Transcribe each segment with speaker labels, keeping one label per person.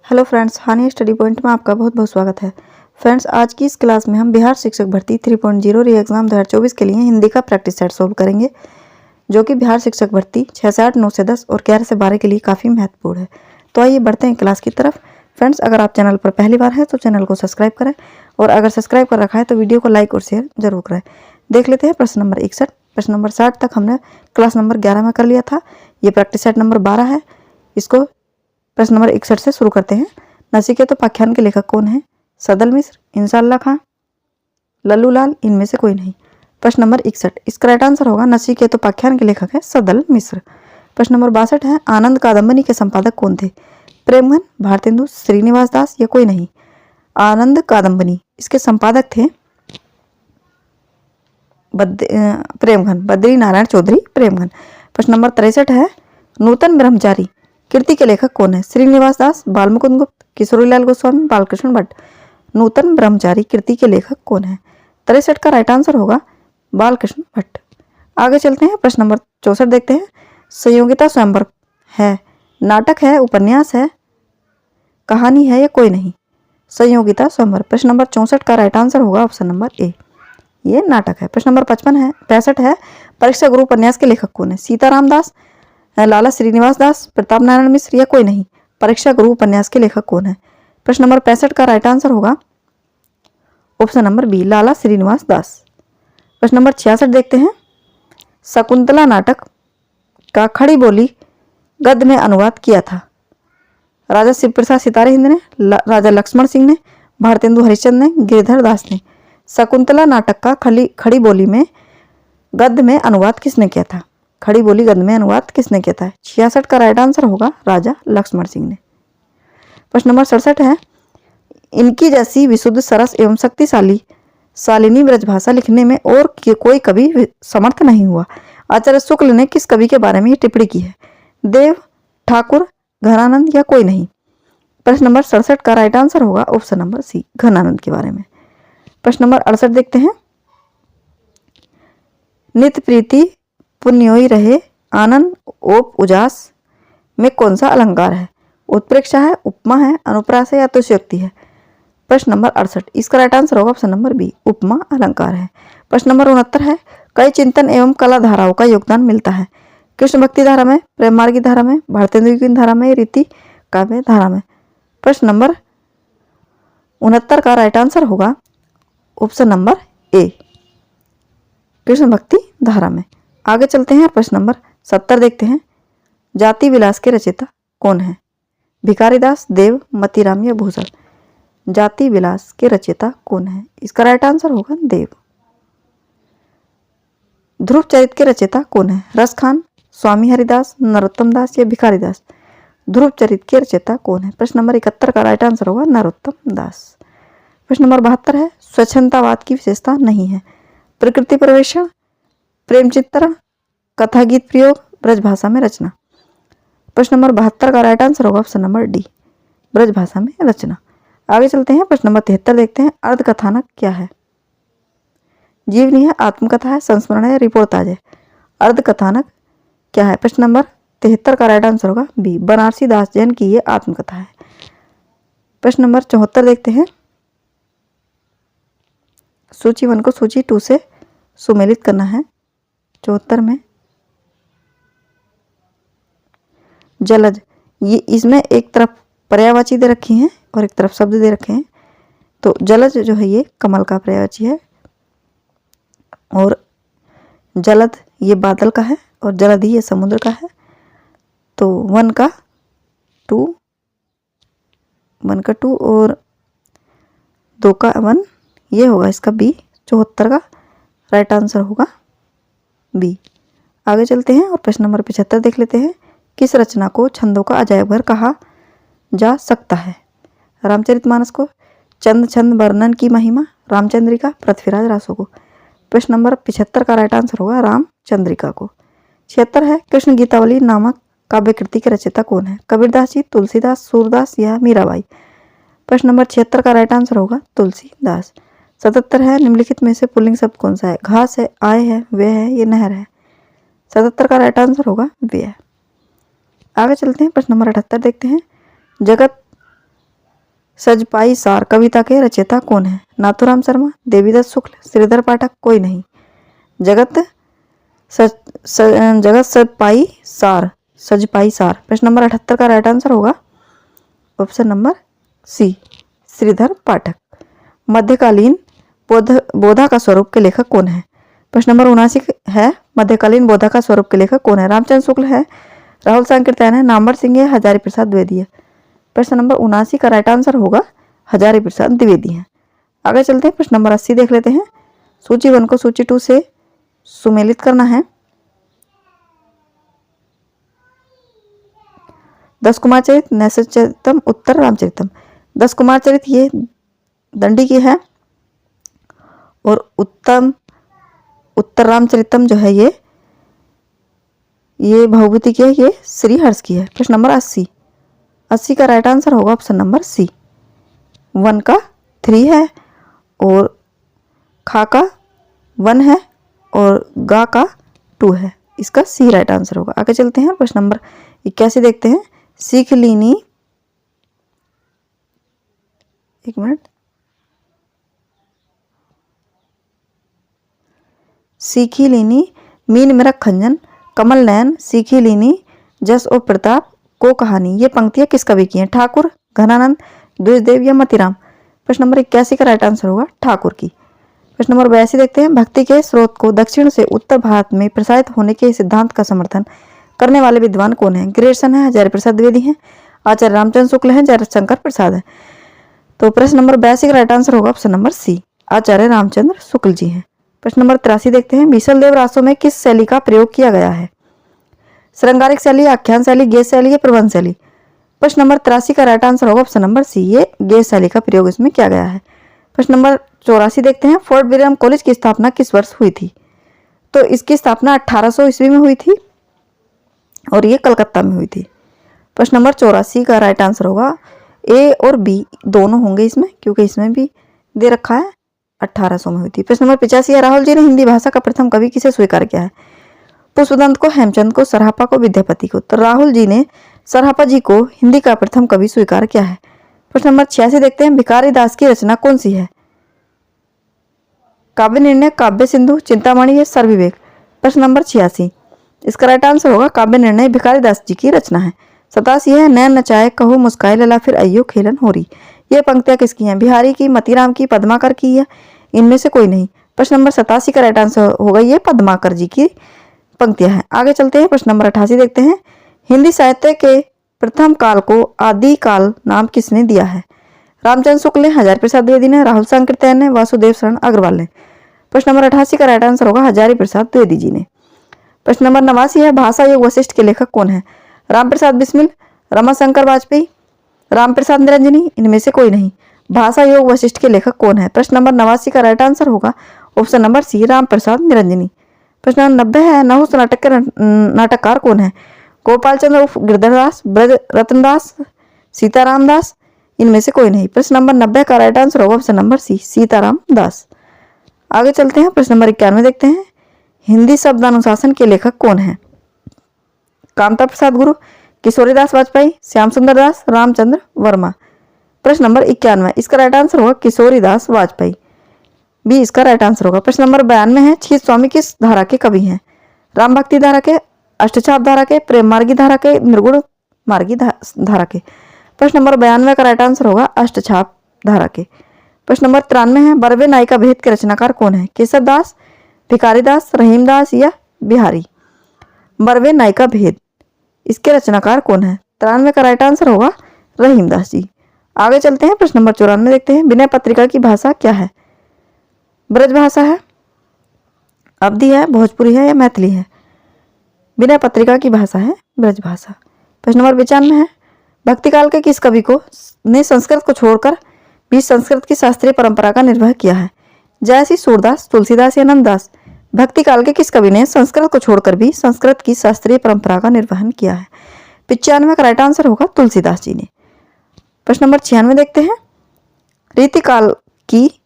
Speaker 1: Hello friends, हानि study point में आपका बहुत बहुत स्वागत है। फ्रेंड्स, आज की इस क्लास में हम बिहार शिक्षक भर्ती 3.0 री एग्जाम 2024 के लिए हिंदी का प्रैक्टिस सेट सोल्व करेंगे, जो कि बिहार शिक्षक भर्ती 6 से 8, 9 से 10 और 11 से 12 के लिए काफ़ी महत्वपूर्ण है। तो आइए बढ़ते हैं क्लास की तरफ। फ्रेंड्स, अगर आप चैनल पर पहली बार हैं तो चैनल को सब्सक्राइब करें, और अगर सब्सक्राइब कर रखा है तो वीडियो को लाइक और शेयर जरूर करें। देख लेते हैं प्रश्न नंबर 61। प्रश्न नंबर 60 तक हमने क्लास नंबर 11 में कर लिया था। ये प्रैक्टिस सेट नंबर 12 है। इसको प्रश्न नंबर 61 से शुरू करते हैं। नचिकेत उपाख्यान के लेखक कौन है? सदल मिश्र, इंशाअल्लाह खां, लल्लू लाल, इनमें से कोई नहीं। प्रश्न नंबर 61, इसका राइट आंसर होगा नचिकेत उपाख्यान के लेखक है सदल मिश्र। प्रश्न नंबर 62 है, आनंद कादम्बनी के संपादक कौन थे? प्रेमघन, भारतेंदु, श्रीनिवास दास या कोई नहीं। आनंद कादम्बनी इसके संपादक थे प्रेमघन, बद्री नारायण चौधरी प्रेमघन। प्रश्न नंबर 63 है, नूतन ब्रह्मचारी कृति के लेखक कौन है? श्रीनिवास दास, बालमुकुंद गुप्त, किशोरीलाल गोस्वामी, बालकृष्ण भट्ट। नूतन ब्रह्मचारी कृति के लेखक कौन है? 63 का राइट आंसर होगा बालकृष्ण भट्ट। आगे चलते हैं, प्रश्न नंबर 64 देखते हैं। संयोगिता स्वयंवर है, नाटक है, उपन्यास है, कहानी है या कोई नहीं। संयोगिता स्वयंवर। प्रश्न नंबर 64 का राइट आंसर होगा ऑप्शन नंबर ए, ये नाटक है। प्रश्न नंबर 65 है, परीक्षा गुरु उपन्यास के लेखक कौन है? सीताराम दास, लाला श्रीनिवास दास, प्रताप नारायण मिश्र या कोई नहीं। परीक्षा गुरु उपन्यास के लेखक कौन है? प्रश्न नंबर 65 का राइट आंसर होगा ऑप्शन नंबर बी, लाला श्रीनिवास दास। प्रश्न नंबर 66 देखते हैं। शकुंतला नाटक का खड़ी बोली गद्य में अनुवाद किया था? राजा शिव प्रसाद सितारे हिंद ने, राजा लक्ष्मण सिंह ने, भारतेंदु हरिश्चंद्र ने, गिरधर दास ने। शकुंतला नाटक का खड़ी बोली में गद्य में अनुवाद किसने किया था? खड़ी बोली गद्य में अनुवाद किसने किया था? 66 का राइट आंसर होगा राजा लक्ष्मण सिंह ने। प्रश्न नंबर 67 है, इनकी जैसी विशुद्ध, सरस एवं शक्तिशाली शालिनी ब्रजभाषा लिखने में और कोई कवि समर्थ नहीं हुआ। आचार्य शुक्ल ने किस कवि के बारे में ये टिप्पणी की है? देव, ठाकुर, घनानंद या कोई नहीं। प्रश्न नंबर 67 का राइट आंसर होगा ऑप्शन नंबर सी, घनानंद के बारे में। प्रश्न नंबर 68 देखते हैं। नित्य प्रीति पुण्योई रहे, आनंद ओप उजास में कौन सा अलंकार है? उत्प्रेक्षा है, उपमा है, अनुप्रास है या अतिशयोक्ति है। प्रश्न नंबर 68, इसका राइट आंसर होगा ऑप्शन नंबर बी, उपमा अलंकार है। प्रश्न नंबर 69 है, कई चिंतन एवं कला धाराओं का योगदान मिलता है? कृष्ण भक्ति धारा में, प्रेम मार्गी धारा में, भारतेंदु की धारा में, रीति काव्य धारा में। प्रश्न नंबर 69 का राइट आंसर होगा ऑप्शन नंबर ए, कृष्ण भक्ति धारा में। आगे चलते हैं, प्रश्न नंबर 70 देखते हैं। जाति विलास के रचयिता कौन है? भिखारीदास, देव, मतीराम या भूषण। जाति विलास के रचयिता कौन है? इसका राइट आंसर होगा देव। ध्रुव चरित के रचयिता कौन है? रसखान, स्वामी हरिदास, नरोत्तम दास या भिखारीदास। ध्रुव चरित के रचयिता कौन है? प्रश्न नंबर 71 का राइट आंसर होगा नरोत्तम दास। प्रश्न नंबर 72 है, स्वच्छंदतावाद की विशेषता नहीं है? प्रकृति प्रवेशण, प्रेम चित्रण, कथा गीत प्रयोग, ब्रजभाषा में रचना। प्रश्न नंबर 72 का राइट आंसर होगा ऑप्शन नंबर डी, ब्रजभाषा में रचना। आगे चलते हैं, प्रश्न नंबर 73 देखते हैं। अर्धकथानक क्या है? जीवनी है, आत्मकथा है, संस्मरण है, रिपोर्टाज है। अर्धकथानक क्या है? प्रश्न नंबर 73 का राइट आंसर होगा बी, बनारसी दास जैन की ये आत्मकथा है। प्रश्न नंबर 74 देखते हैं। सूची 1 को सूची 2 से सुमेलित करना है। 74 में जलज, ये इसमें एक तरफ पर्यायवाची दे रखी हैं और एक तरफ शब्द दे रखे हैं। तो जलज जो है ये कमल का पर्यायवाची है, और जलद ये बादल का है, और जलधि ये समुद्र का है। तो 1 का 2 और 2 का 1 ये होगा इसका बी। 74 का राइट आंसर होगा बी। आगे चलते हैं और प्रश्न नंबर 75 देख लेते हैं। किस रचना को छंदों का अजायब घर कहा जा सकता है? रामचरितमानस को, चंद छंद वर्णन की महिमा, रामचंद्रिका, पृथ्वीराज रासो को। प्रश्न नंबर 75 का राइट आंसर होगा रामचंद्रिका को। 76 है, कृष्ण गीतावली नामक काव्य कृति के रचयिता कौन है? कबीरदास जी, तुलसीदास, सूरदास या मीराबाई। प्रश्न नंबर 76 का राइट आंसर होगा तुलसीदास। 77 है, निम्नलिखित में से पुल्लिंग शब्द कौन सा है? घास है, आय है, वे है, ये नहर है। 77 का राइट आंसर होगा वे है। आगे चलते हैं, प्रश्न नंबर 78 देखते हैं। जगत सजपाई सार कविता के रचयिता कौन है? नाथूराम शर्मा, देवीदत्त शुक्ल, श्रीधर पाठक, कोई नहीं। जगत सजपाई सार, सजपाई सार। प्रश्न नंबर 78 का राइट आंसर होगा ऑप्शन नंबर सी, श्रीधर पाठक। मध्यकालीन बोधा का स्वरूप के लेखक कौन है? प्रश्न नंबर 79 है, मध्यकालीन बोधा का स्वरूप के लेखक कौन है? रामचंद्र शुक्ल है, राहुल सांकृत्यायन है, नामवर सिंह है, हजारी प्रसाद द्विवेदी है। प्रश्न नंबर 79 का राइट आंसर होगा हजारी प्रसाद द्विवेदी है। आगे चलते हैं, प्रश्न नंबर 80 देख लेते हैं। सूची 1 को सूची 2 से सुमेलित करना है। 10 कुमार चरित, नैषधीयचरितम, उत्तर रामचरितम। 10 कुमार चरित ये दंडी की है और उत्तर रामचरितम जो है ये भगवती की है, ये श्रीहर्ष की है। प्रश्न नंबर 80 का राइट आंसर होगा ऑप्शन नंबर सी। 1 का 3 है और खा का 1 है और गा का 2 है, इसका सी राइट आंसर होगा। आगे चलते हैं, प्रश्न नंबर 81 देखते हैं। सीख लीनी, एक मिनट, सीखी लीनी मीन मेरा खंजन, कमल नयन, सीखी लीनी, जस और प्रताप को कहानी। ये पंक्तियां किस कवि की हैं? ठाकुर, घनानंद, द्विजदेव या मतीराम। प्रश्न नंबर 81 का राइट आंसर होगा ठाकुर की। प्रश्न नंबर 82 देखते हैं। भक्ति के स्रोत को दक्षिण से उत्तर भारत में प्रसारित होने के सिद्धांत का समर्थन करने वाले विद्वान कौन है? ग्रेसन है, हजारी प्रसाद द्विवेदी है, आचार्य रामचंद्र शुक्ल है, जयशंकर प्रसाद है। तो प्रश्न नंबर 82 का राइट आंसर होगा ऑप्शन नंबर सी, आचार्य रामचंद्र शुक्ल जी हैं। प्रश्न नंबर 83 देखते हैं। बीसल देव रासों में किस शैली का प्रयोग किया गया है? श्रृंगारिक शैली, आख्यान शैली, गेय शैली या प्रबंध शैली। प्रश्न नंबर 83 का राइट आंसर होगा ऑप्शन नंबर सी, ये गेय शैली का प्रयोग इसमें किया गया है। प्रश्न नंबर 84 देखते हैं। फोर्ट विलियम कॉलेज की स्थापना किस वर्ष हुई थी? तो इसकी स्थापना 1800 ईस्वी में हुई थी और ये कलकत्ता में हुई थी। प्रश्न नंबर 84 का राइट आंसर होगा ए और बी दोनों होंगे इसमें, क्योंकि इसमें भी दे रखा है 1800 में हुई थी। प्रश्न नंबर 85 है। राहुल जी ने हिंदी भाषा का प्रथम कवि किसे स्वीकार किया है? पुष्पदंत को, हेमचंद को, सरहापा को, विद्यापति को। तो राहुल जी ने सरहापा जी को हिंदी का प्रथम कवि स्वीकार किया है। प्रश्न नंबर 86 देखते हैं। भिखारी दास की रचना कौन सी है? काव्य निर्णय, काव्य सिंधु, चिंतामणि या सर्वविवेक। प्रश्न नंबर 86, इसका राइट आंसर होगा काव्य निर्णय, भिखारी दास जी की रचना है। 87 है। नैन नचाए कहो मुस्काए लला फिर अयो खेलन होरी। ये पंक्तियां किसकी हैं? बिहारी की, मतीराम की, पद्माकर की या इनमें से कोई नहीं। प्रश्न नंबर 87 का राइट आंसर होगा ये पद्माकर जी की पंक्तियां हैं। आगे चलते हैं, प्रश्न नंबर 88 देखते हैं। हिंदी साहित्य के प्रथम काल को आदि काल नाम किसने दिया है? रामचंद्र शुक्ल ने, हजारी प्रसाद द्विवेदी ने, राहुल सांकृत्यायन ने, वासुदेव शरण अग्रवाल ने। प्रश्न नंबर 88 का राइट आंसर होगा हजारी प्रसाद द्विवेदी जी ने। प्रश्न नंबर 89 है। भाषा योग वशिष्ठ के लेखक कौन है? राम प्रसाद बिस्मिल, रमाशंकर वाजपेयी, राम प्रसाद निरंजनी, इनमें से कोई नहीं। भाषा योग वशिष्ठ के लेखक कौन है? प्रश्न नंबर 89 का राइट आंसर होगा option number C, Ram Prasad Niranjani. प्रश्न नंबर 90 है। नहुस नाटक के नाटककार कौन है? गोपाल चंद्र उर्फ गिरधरदास, ब्रज रतनदास, सीताराम दास, इनमें से कोई नहीं। प्रश्न नंबर 90 का राइट आंसर होगा ऑप्शन नंबर सी, सीताराम दास। आगे चलते हैं, प्रश्न नंबर 91 देखते हैं। हिंदी शब्दानुशासन के लेखक कौन है? कामता प्रसाद गुरु, किशोरीदास वाजपेयी, श्याम सुंदर दास, रामचंद्र वर्मा। प्रश्न नंबर 91, इसका राइट आंसर होगा किशोरीदास वाजपेयी, बी इसका राइट आंसर होगा। प्रश्न नंबर 92 है। छीत स्वामी किस धारा के कवि हैं? राम भक्ति धारा के, अष्टछाप धारा के, प्रेम मार्गी धारा के, निर्गुण मार्गी धारा के। प्रश्न नंबर 92 का राइट आंसर होगा अष्टछाप धारा के। प्रश्न नंबर 93 है। बरवे नायिका भेद के रचनाकार कौन है? केशव दास, भिखारी दास, रहीम दास या बिहारी। बरवे नायिका भेद, इसके रचनाकार कौन है? 93 का राइट आंसर होगा रहीम दास जी। आगे चलते हैं, प्रश्न नंबर 94 देखते हैं। विनय पत्रिका की भाषा क्या है? ब्रज भाषा है, अवधी है, भोजपुरी है या मैथिली है? विनय पत्रिका की भाषा है ब्रज भाषा। प्रश्न नंबर 95 है। भक्तिकाल के किस कवि को ने संस्कृत को छोड़कर भी संस्कृत की शास्त्रीय परंपरा का निर्वाह किया है? जयसी, सूरदास, तुलसीदास या नंददास। भक्तिकाल के किस कवि ने संस्कृत को छोड़कर भी संस्कृत की शास्त्रीय परंपरा का निर्वहन किया है? 95 का राइट आंसर होगा तुलसीदास जी ने। प्रश्न नंबर 96 देखते हैं। रीतिकाल की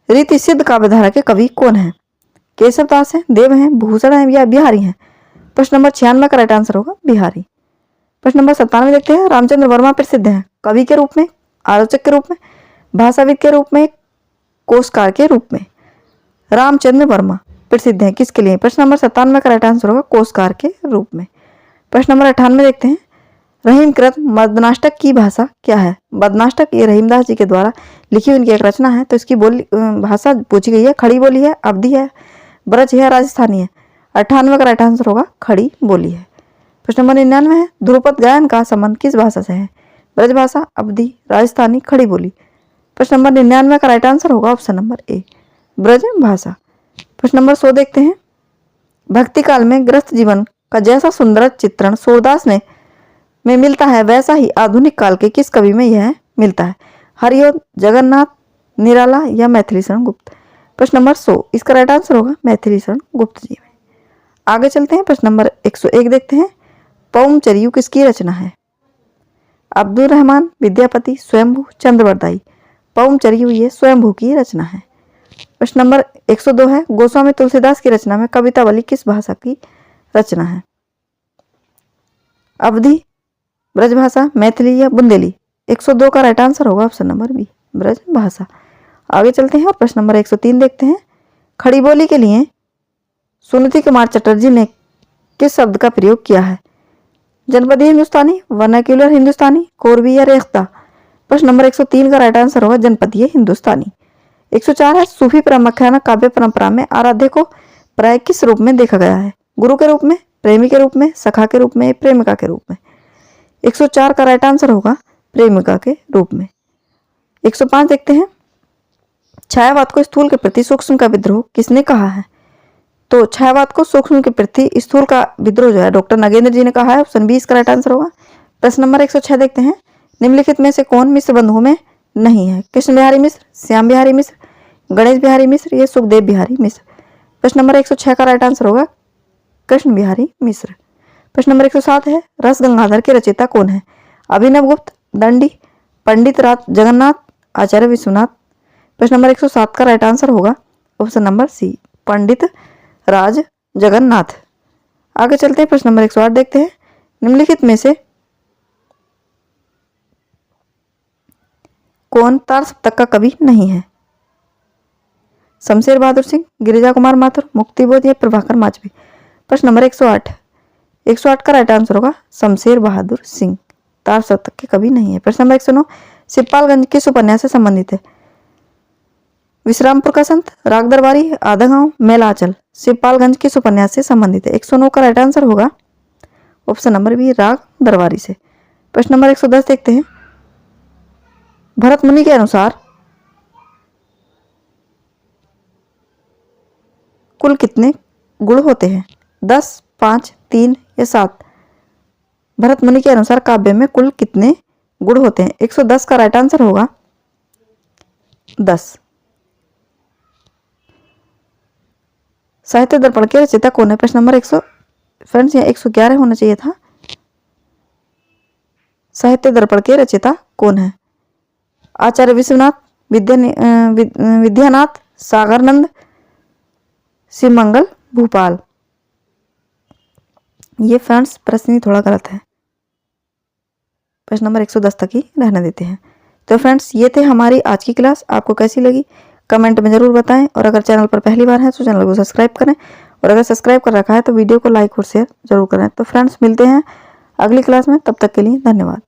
Speaker 1: रीति सिद्ध काव्यधारा के कवि कौन है? केशव दास है, देव हैं, भूषण है या बिहारी हैं? प्रश्न नंबर 96 का राइट आंसर होगा बिहारी। प्रश्न नंबर 97 देखते हैं। रामचंद्र वर्मा प्रसिद्ध हैं कवि के रूप में, आलोचक के रूप में, भाषाविद के रूप में, कोशकार के रूप में। रामचंद्र वर्मा प्रसिद्ध हैं किसके लिए? प्रश्न नंबर 97 का राइट आंसर होगा कोशकार के रूप में। प्रश्न नंबर 98 देखते हैं, रहीमकृत मदनाष्टक की भाषा क्या है? मदनाष्टक ये रहीमदास जी के द्वारा लिखी हुई इनकी एक रचना है। तो इसकी बोली भाषा पूछी गई है, खड़ी बोली है, अवधी है, ब्रज है, राजस्थानी है। 98 का राइट आंसर होगा खड़ी बोली है। प्रश्न नंबर 99 है, ध्रुपद गायन का संबंध किस भाषा से है? ब्रज भाषा, अवधी, राजस्थानी, खड़ी बोली। प्रश्न नंबर 99 का राइट आंसर होगा ऑप्शन नंबर ए, ब्रज भाषा। प्रश्न नंबर 100 देखते हैं, भक्ति काल में गृहस्थ जीवन का जैसा सुंदर चित्रण सूरदास में मिलता है वैसा ही आधुनिक काल के किस कवि में यह मिलता है? हरिओम, जगन्नाथ, निराला या मैथिली शरण गुप्त। प्रश्न नंबर 100 इसका राइट आंसर होगा मैथिली शरण गुप्त जी में। आगे चलते हैं, प्रश्न नंबर 101 देखते हैं, पौमचरियु किसकी रचना है? अब्दुल रहमान, विद्यापति, स्वयंभू, चंद्रवरदाई। पौमचरियु ये स्वयंभू की रचना है। प्रश्न नंबर 102 है, गोस्वामी तुलसीदास की रचना में कवितावली किस भाषा की रचना है? अवधी, ब्रजभाषा, मैथिली या बुंदेली। 102 का राइट आंसर होगा ऑप्शन नंबर बी, ब्रज भाषा। आगे चलते हैं और प्रश्न नंबर 103 देखते हैं, खड़ी बोली के लिए सुनीति कुमार चटर्जी ने किस शब्द का प्रयोग किया है? जनपदीय हिंदुस्तानी, वर्नाक्यूलर हिंदुस्तानी, कोरवी या रेख्ता। प्रश्न नंबर 103 का राइट आंसर होगा जनपदीय हिंदुस्तानी। 104 है, सूफी परमाख्यान काव्य परंपरा में आराध्य को प्राय किस रूप में देखा गया है? गुरु के रूप में, प्रेमी के रूप में, सखा के रूप में, प्रेमिका के रूप में। 104 का राइट आंसर होगा प्रेमिका के रूप में। 105 देखते हैं, छायावाद को स्थूल के प्रति सूक्ष्म का विद्रोह किसने कहा है? तो छायावाद को सूक्ष्म के प्रति स्थूल का विद्रोह जो है डॉक्टर नागेंद्र जी ने कहा है। ऑप्शन 20 का राइट आंसर होगा। प्रश्न नंबर 106 देखते हैं, निम्नलिखित में से कौन मिश्र बंधुओं में नहीं है? कृष्ण बिहारी मिश्र, श्याम बिहारी मिश्र, गणेश बिहारी मिश्र, ये सुखदेव बिहारी मिश्र। प्रश्न नंबर 106 का राइट आंसर होगा कृष्ण बिहारी मिश्र। प्रश्न नंबर 107 है, रस गंगाधर के रचयिता कौन है? अभिनव गुप्त, दंडी, पंडित राज जगन्नाथ, आचार्य विश्वनाथ। प्रश्न नंबर 107 का राइट आंसर होगा ऑप्शन नंबर सी, पंडित राज जगन्नाथ। आगे चलते हैं, प्रश्न नंबर 108 देखते हैं, निम्नलिखित में से कौन तार सप्तक का कवि नहीं है? शमशेर बहादुर सिंह, गिरिजा कुमार माथुर, मुक्तिबोध या प्रभाकर माचवी। प्रश्न नंबर 108, 108 का राइट आंसर होगा शमशेर बहादुर सिंह, तार सप्तक के कवि नहीं है। प्रश्न नंबर 109, शिवपालगंज किस उपन्यास से संबंधित है? विश्रामपुर का संत, राग दरबारी, आधा गांव, मेलाचल। शिवपालगंज किस उपन्यास से संबंधित है? 109 का राइट आंसर होगा ऑप्शन नंबर बी, राग दरबारी से। प्रश्न नंबर 110 देखते हैं, भरत मुनि के अनुसार कुल कितने गुण होते हैं? 10, 5, 3 या 7। भरत मुनि के अनुसार काव्य में कुल कितने गुण होते हैं? 110 का राइट आंसर होगा 10। साहित्य दर्पण के रचयिता कौन है? प्रश्न नंबर 100 फ्रेंड्स यहाँ 111 होना चाहिए था। साहित्य दर्पण के रचयिता कौन है? आचार्य विश्वनाथ, विद्यानाथ, सागरनंद, शिवमंगल भूपाल। ये फ्रेंड्स प्रश्न ही थोड़ा गलत है, प्रश्न नंबर 110 तक ही रहने देते हैं। तो फ्रेंड्स ये थे हमारी आज की क्लास, आपको कैसी लगी कमेंट में ज़रूर बताएं, और अगर चैनल पर पहली बार है तो चैनल को सब्सक्राइब करें, और अगर सब्सक्राइब कर रखा है तो वीडियो को लाइक और शेयर जरूर करें। तो फ्रेंड्स मिलते हैं अगली क्लास में, तब तक के लिए धन्यवाद।